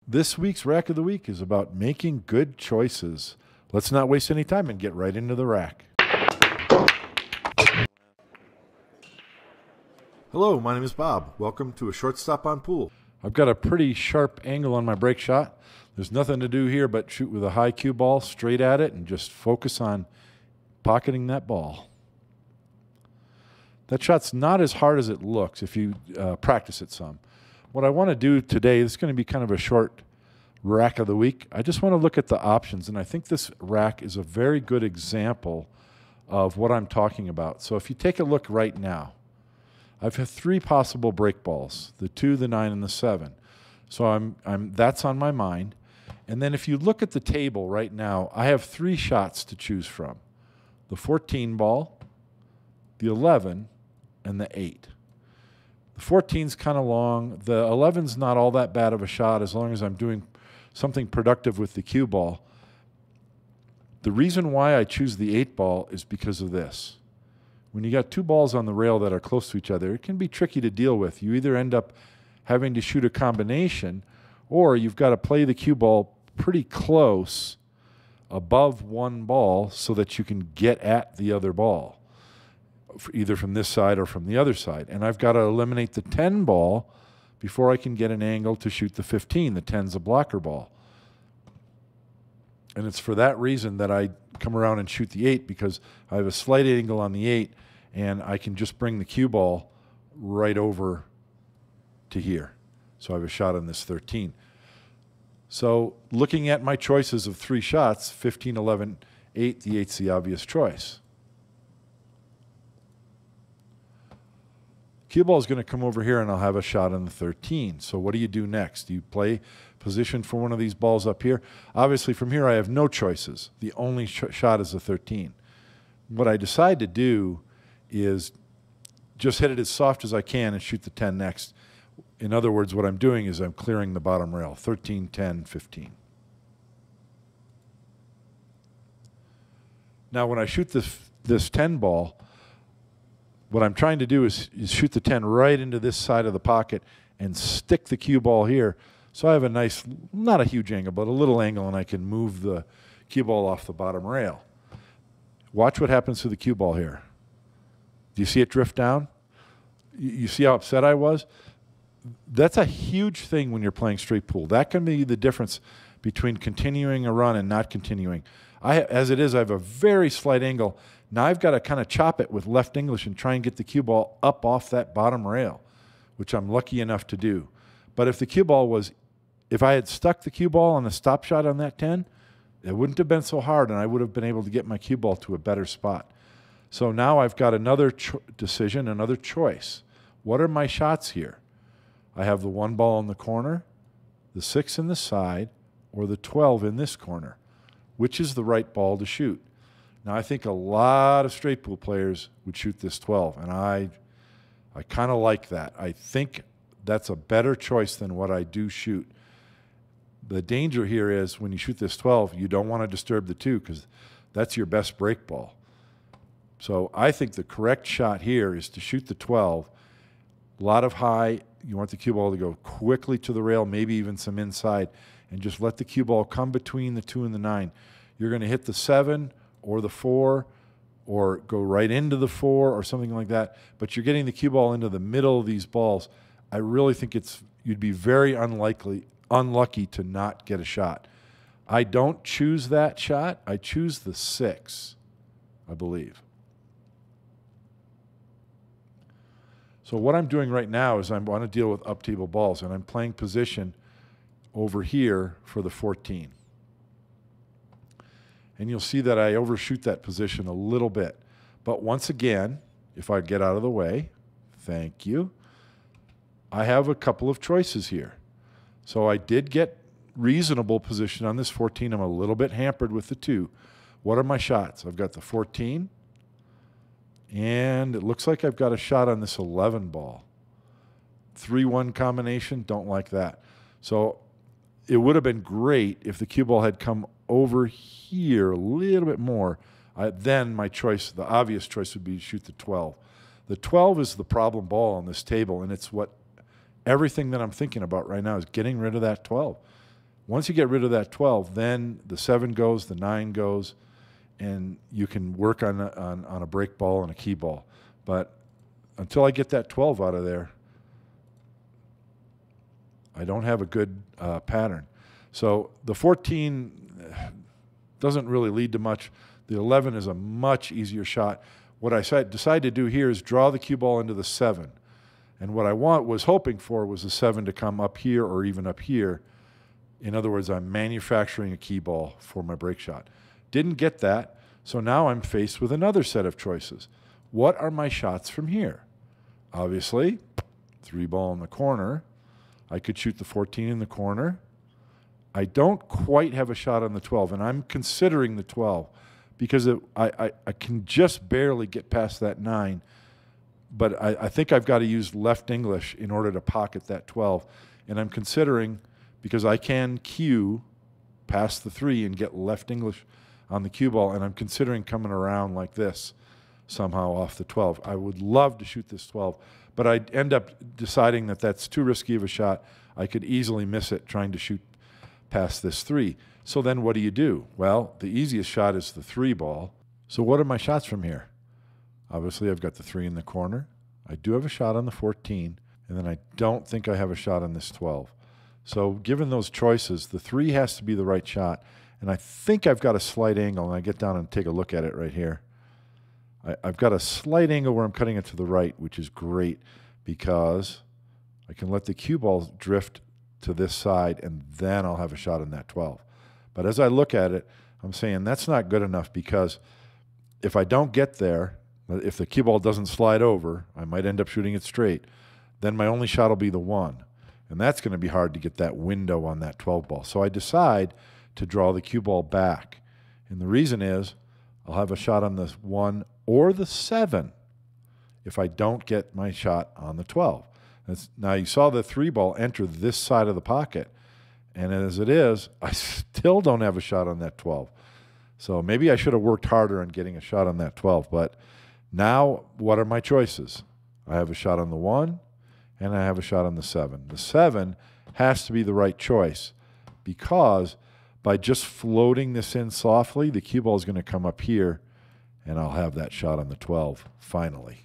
This week's Rack of the Week is about making good choices. Let's not waste any time and get right into the rack. Hello, my name is Bob. Welcome to a short stop on pool. I've got a pretty sharp angle on my break shot. There's nothing to do here but shoot with a high cue ball straight at it and just focus on pocketing that ball. That shot's not as hard as it looks if you practice it some. What I want to do today, this is going to be kind of a short rack of the week. I just want to look at the options, and I think this rack is a very good example of what I'm talking about. So if you take a look right now, I've had 3 possible break balls, the 2, the 9, and the 7. So that's on my mind. And then if you look at the table right now, I have 3 shots to choose from. The 14 ball, the 11, and the 8. The 14's kind of long. The 11's not all that bad of a shot as long as I'm doing something productive with the cue ball. The reason why I choose the 8 ball is because of this. When you got 2 balls on the rail that are close to each other, it can be tricky to deal with. You either end up having to shoot a combination, or you've got to play the cue ball pretty close above one ball so that you can get at the other ball, either from this side or from the other side. And I've got to eliminate the 10 ball before I can get an angle to shoot the 15. The 10's a blocker ball. And it's for that reason that I come around and shoot the 8, because I have a slight angle on the 8, and I can just bring the cue ball right over to here. So I have a shot on this 13. So looking at my choices of 3 shots, 15, 11, 8, the 8's the obvious choice. Cue ball is going to come over here, and I'll have a shot on the 13. So what do you do next? Do you play position for one of these balls up here? Obviously, from here, I have no choices. The only shot is the 13. What I decide to do is just hit it as soft as I can and shoot the 10 next. In other words, what I'm doing is I'm clearing the bottom rail, 13, 10, 15. Now, when I shoot this 10 ball, what I'm trying to do is shoot the 10 right into this side of the pocket and stick the cue ball here. So I have a nice, not a huge angle, but a little angle, and I can move the cue ball off the bottom rail. Watch what happens to the cue ball here. Do you see it drift down? You see how upset I was? That's a huge thing when you're playing straight pool. That can be the difference between continuing a run and not continuing. As it is, I have a very slight angle. Now I've got to kind of chop it with left English and try and get the cue ball up off that bottom rail, which I'm lucky enough to do. But if the cue ball was, if I had stuck the cue ball on a stop shot on that 10, it wouldn't have been so hard, and I would have been able to get my cue ball to a better spot. So now I've got another decision, another choice. What are my shots here? I have the 1 ball in the corner, the 6 in the side, or the 12 in this corner. Which is the right ball to shoot? Now, I think a lot of straight pool players would shoot this 12, and I kind of like that. I think that's a better choice than what I do shoot. The danger here is when you shoot this 12, you don't want to disturb the 2, because that's your best break ball. So I think the correct shot here is to shoot the 12, a lot of high. You want the cue ball to go quickly to the rail, maybe even some inside, and just let the cue ball come between the 2 and the 9. You're going to hit the 7 or the 4 or go right into the 4 or something like that, but you're getting the cue ball into the middle of these balls. I really think you'd be very unlucky to not get a shot. I don't choose that shot. I choose the 6, I believe. So what I'm doing right now is I want to deal with up-table balls, and I'm playing position over here for the 14. And you'll see that I overshoot that position a little bit. But once again, if I get out of the way, thank you, I have a couple of choices here. So I did get reasonable position on this 14. I'm a little bit hampered with the 2. What are my shots? I've got the 14. And it looks like I've got a shot on this 11 ball. 3-1 combination, don't like that. So it would have been great if the cue ball had come over here a little bit more. Then my choice, the obvious choice, would be to shoot the 12. The 12 is the problem ball on this table, and it's what everything that I'm thinking about right now is getting rid of that 12. Once you get rid of that 12, then the 7 goes, the 9 goes, and you can work on a break ball and a key ball. But until I get that 12 out of there, I don't have a good pattern. So the 14 doesn't really lead to much. The 11 is a much easier shot. What I decided to do here is draw the cue ball into the 7. And what I was hoping for was the 7 to come up here or even up here. In other words, I'm manufacturing a key ball for my break shot. Didn't get that, so now I'm faced with another set of choices. What are my shots from here? Obviously, 3 ball in the corner. I could shoot the 14 in the corner. I don't quite have a shot on the 12, and I'm considering the 12 because I can just barely get past that 9, but I think I've got to use left English in order to pocket that 12. And I'm considering, because I can cue past the 3 and get left English on the cue ball, and I'm considering coming around like this somehow off the 12. I would love to shoot this 12, but I'd end up deciding that that's too risky of a shot. I could easily miss it trying to shoot past this 3. So then what do? Well, the easiest shot is the 3 ball. So what are my shots from here? Obviously, I've got the 3 in the corner. I do have a shot on the 14, and then I don't think I have a shot on this 12. So given those choices, the 3 has to be the right shot, and I think I've got a slight angle, and I get down and take a look at it right here. I've got a slight angle where I'm cutting it to the right, which is great because I can let the cue ball drift to this side, and then I'll have a shot on that 12. But as I look at it, I'm saying that's not good enough because if I don't get there, if the cue ball doesn't slide over, I might end up shooting it straight. Then my only shot will be the 1. And that's going to be hard to get that window on that 12 ball. So I decide to draw the cue ball back. And the reason is I'll have a shot on the 1 or the 7 if I don't get my shot on the 12. Now you saw the 3 ball enter this side of the pocket. And as it is, I still don't have a shot on that 12. So maybe I should have worked harder on getting a shot on that 12. But now what are my choices? I have a shot on the 1, and I have a shot on the 7. The 7 has to be the right choice because by just floating this in softly, the cue ball is going to come up here, and I'll have that shot on the 12 finally.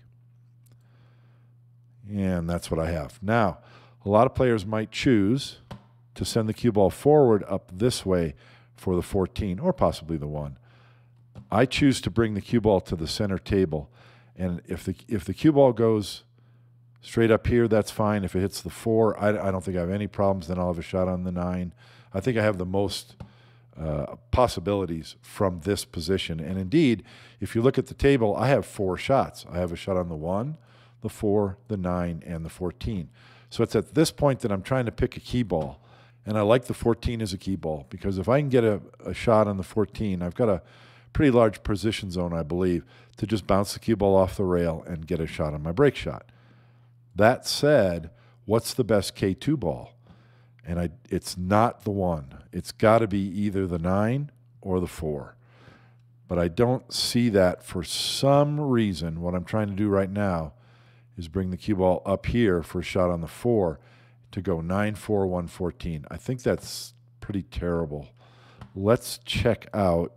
And that's what I have. Now, a lot of players might choose to send the cue ball forward up this way for the 14 or possibly the 1. I choose to bring the cue ball to the center table, and if the cue ball goes straight up here, that's fine. If it hits the 4, I don't think I have any problems. Then I'll have a shot on the 9. I think I have the most possibilities from this position. And indeed, if you look at the table, I have 4 shots. I have a shot on the 1, the 4, the 9, and the 14. So it's at this point that I'm trying to pick a key ball. And I like the 14 as a key ball because if I can get a shot on the 14, I've got a pretty large position zone, I believe, to just bounce the cue ball off the rail and get a shot on my break shot. That said, what's the best K2 ball? And it's not the 1. It's got to be either the 9 or the 4. But I don't see that for some reason. What I'm trying to do right now is bring the cue ball up here for a shot on the 4 to go 9, 4, 1, 14. I think that's pretty terrible. Let's check out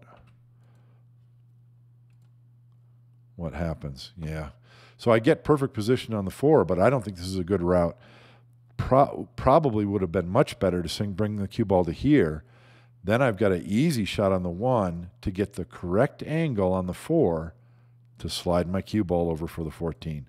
what happens. Yeah. So I get perfect position on the 4, but I don't think this is a good route. Probably would have been much better to bring the cue ball to here. Then I've got an easy shot on the 1 to get the correct angle on the 4 to slide my cue ball over for the 14.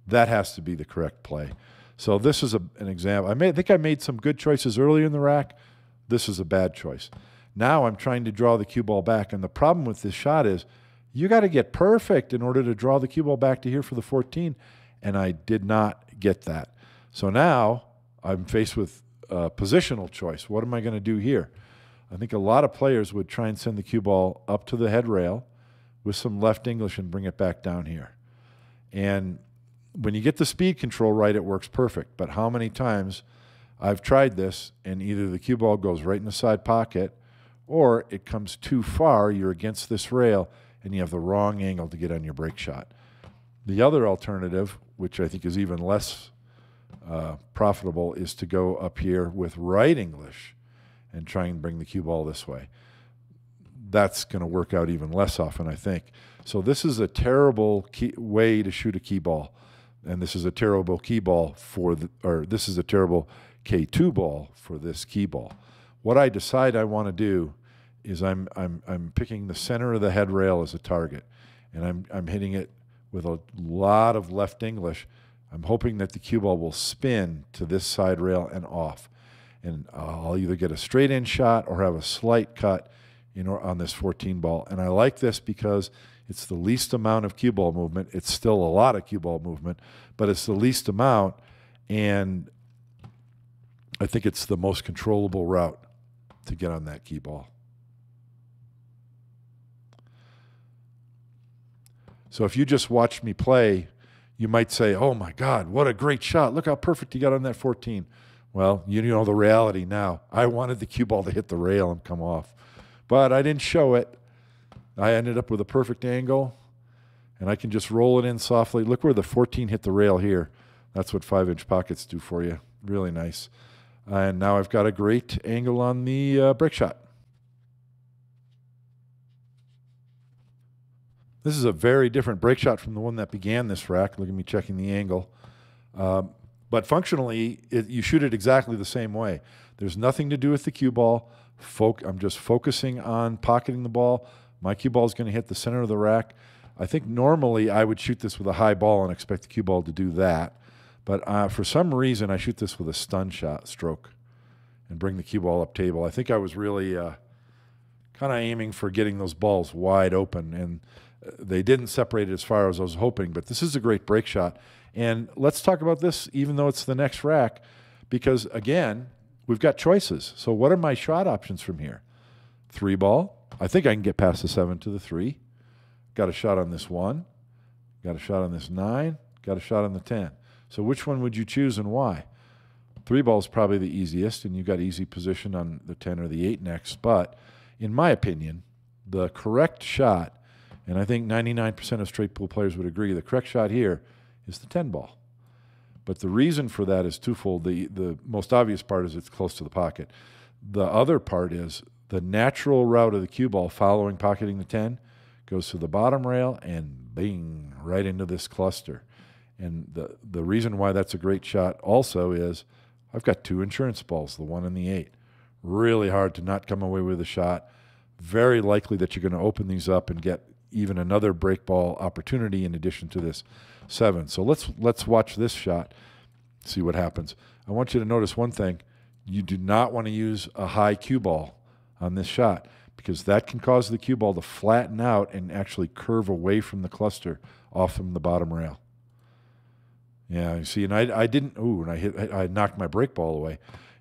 That has to be the correct play. So this is an example. I think I made some good choices earlier in the rack. This is a bad choice. Now I'm trying to draw the cue ball back, and the problem with this shot is you got to get perfect in order to draw the cue ball back to here for the 14, and I did not get that. So now I'm faced with a positional choice. What am I going to do here? I think a lot of players would try and send the cue ball up to the head rail with some left English and bring it back down here. And when you get the speed control right, it works perfect. But how many times I've tried this and either the cue ball goes right in the side pocket or it comes too far, you're against this rail, and you have the wrong angle to get on your break shot. The other alternative, which I think is even less profitable, is to go up here with right English and try and bring the cue ball this way. That's going to work out even less often, I think. So this is a terrible way to shoot a key ball, and this is a terrible key ball this is a terrible K2 ball for this key ball. What I decide I want to do is I'm picking the center of the head rail as a target, and I'm hitting it with a lot of left English. I'm hoping that the cue ball will spin to this side rail and off, and I'll either get a straight in shot or have a slight cut on this 14 ball. And I like this because it's the least amount of cue ball movement. It's still a lot of cue ball movement, but it's the least amount, and I think it's the most controllable route to get on that key ball. So if you just watched me play, you might say, oh my God, what a great shot. Look how perfect you got on that 14. Well, you know the reality now. I wanted the cue ball to hit the rail and come off, but I didn't show it. I ended up with a perfect angle, and I can just roll it in softly. Look where the 14 hit the rail here. That's what 5-inch pockets do for you. Really nice. And now I've got a great angle on the break shot. This is a very different break shot from the one that began this rack. Look at me checking the angle. But functionally, you shoot it exactly the same way. There's nothing to do with the cue ball. I'm just focusing on pocketing the ball. My cue ball is going to hit the center of the rack. I think normally I would shoot this with a high ball and expect the cue ball to do that. But for some reason, I shoot this with a stun shot stroke and bring the cue ball up table. I think I was really kind of aiming for getting those balls wide open, and they didn't separate it as far as I was hoping. But this is a great break shot. And let's talk about this, even though it's the next rack, because, again, we've got choices. So what are my shot options from here? 3 ball. I think I can get past the 7 to the 3. Got a shot on this 1. Got a shot on this 9. Got a shot on the 10. So which one would you choose and why? 3 ball is probably the easiest, and you've got easy position on the 10 or the 8 next. But in my opinion, the correct shot, and I think 99% of straight pool players would agree, the correct shot here is the 10 ball. But the reason for that is twofold. The most obvious part is it's close to the pocket. The other part is the natural route of the cue ball following pocketing the 10 goes to the bottom rail and bing, right into this cluster. And the reason why that's a great shot also is I've got 2 insurance balls, the 1 and the 8. Really hard to not come away with a shot. Very likely that you're going to open these up and get even another break ball opportunity in addition to this 7. So let's watch this shot, see what happens. I want you to notice one thing. You do not want to use a high cue ball on this shot, because that can cause the cue ball to flatten out and actually curve away from the cluster off from the bottom rail. Yeah, you see, and I didn't, and I knocked my break ball away.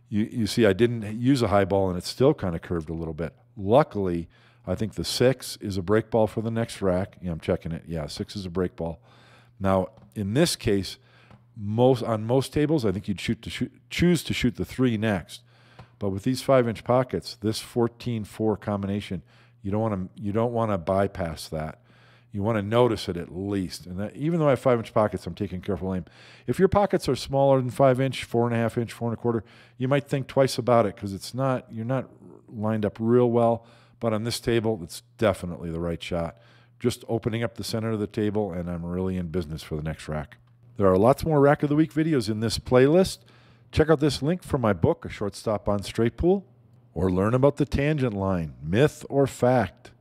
You see, I didn't use a high ball, and it still kind of curved a little bit. Luckily, I think the 6 is a break ball for the next rack. Yeah, I'm checking it. Yeah, 6 is a break ball. Now, in this case, on most tables, I think you'd choose to shoot the 3 next. But with these 5-inch pockets, this 14-4 combination, you don't want to bypass that. You want to notice it at least. And that, even though I have 5-inch pockets, I'm taking careful aim. If your pockets are smaller than 5-inch, 4.5-inch, 4.25, you might think twice about it, because you're not lined up real well. But on this table, it's definitely the right shot. Just opening up the center of the table, and I'm really in business for the next rack. There are lots more Rack of the Week videos in this playlist. Check out this link for my book, A Short Stop on Straight Pool, or learn about the tangent line, myth or fact.